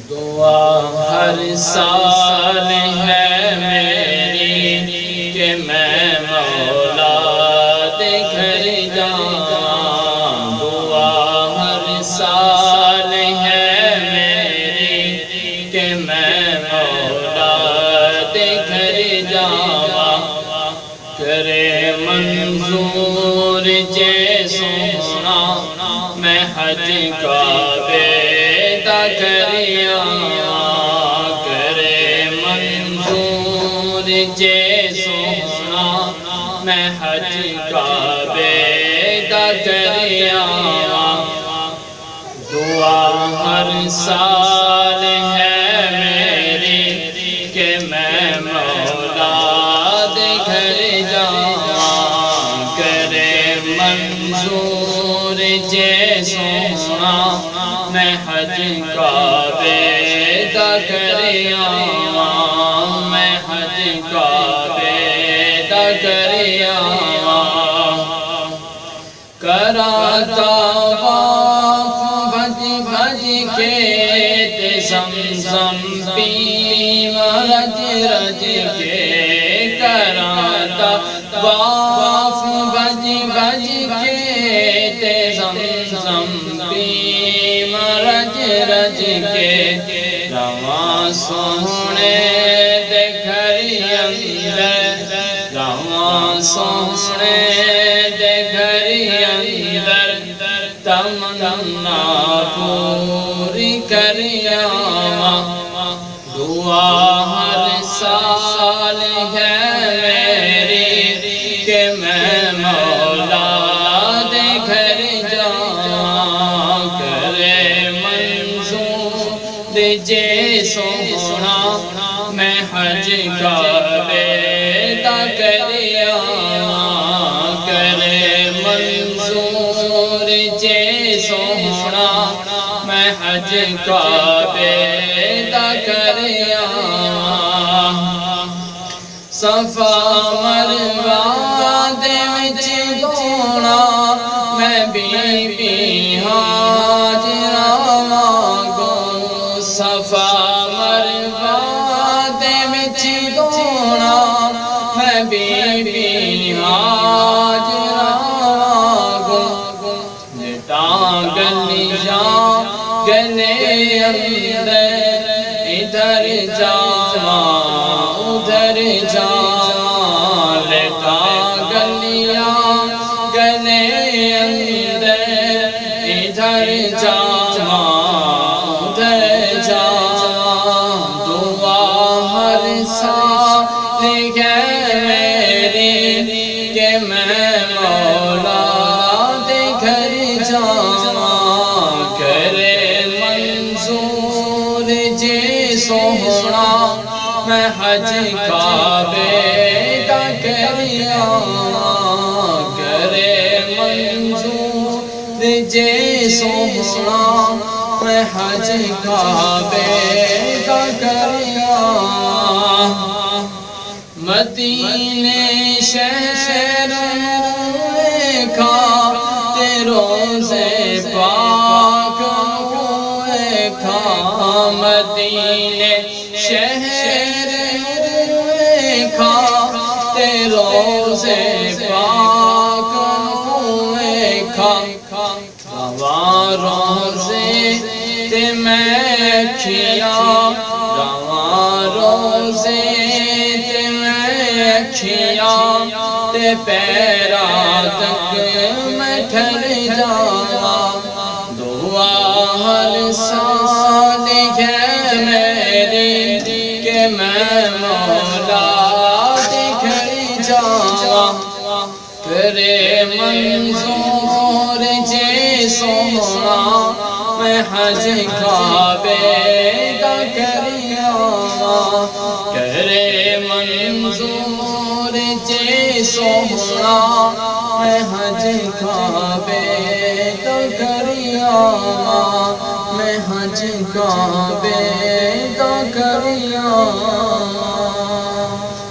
دعا ہر سال ہے میری کہ میں مولا دے گھر جاؤں، دعا ہر سال ہے میری کہ میں مولا دے گھر جاؤں، کرے منظور جے سونا میں حج کعبے دا کریا، کرے منظور جے سونا میں حج کعبے دا کریا، دعا ہر سال ہے میری کہ میں مولا دے گھر جاؤں، کرے منظور جے سونا میں حج کعبے دا کریا، میں حج کعبے دا کریا، کراتا طواف بھج بھج کے تے زمزم پیم رج رج کے، کراتا طواف بھج بھج کے تے زمزم پیم رج رج کے، رواں سونے دے گھر اندر، رواں سونے دے گھر اندر تمنا پوری کریا، دعا ہر سال ہے میری کہ میں مولا دے گھر جاؤں، کرے منظور جے سونا میں حج کعبے دا کریا، کرے منظور جے سونا میں حج کعبے دا کریا، صفا مروہ دے وچ دوڑا میں بی بی ہاجرہ وانگوں، صفا مروہ دے وچ دوڑا میں بی بی ہاجرہ وانگوں، لٹاں گلیاں گلے اندر ادھر جاواں ادھر جاواں، لٹاں گلیاں گلے اندر ادھر جاواں ادھر جاواں، دعا ہر سال ہے میری کہ میں مولا دے گھر جاواں، کرے منظور جے سونا میں حج کعبے دا کریا، کرے منظور جے سونا میں حج کعبے دا کریا، مدینے شہر ویکھا تے روزے پاک ویکھا، مدینے شہر ویکھا تے روزے پاک ویکھا، رواں روزے تے میں اکھیاں، رواں روزے تے میں اکھیاں تے پیراں تک میں ٹھہر جاواں، دعا ہر سال ہے میری کہ میں مولا دے گھر جاواں، کرے منظور جے سونا میں حج کعبے دا کریا، کرے منظور جے سونا میں حج کعبے دا کریا، میں حج کعبے دا کریا۔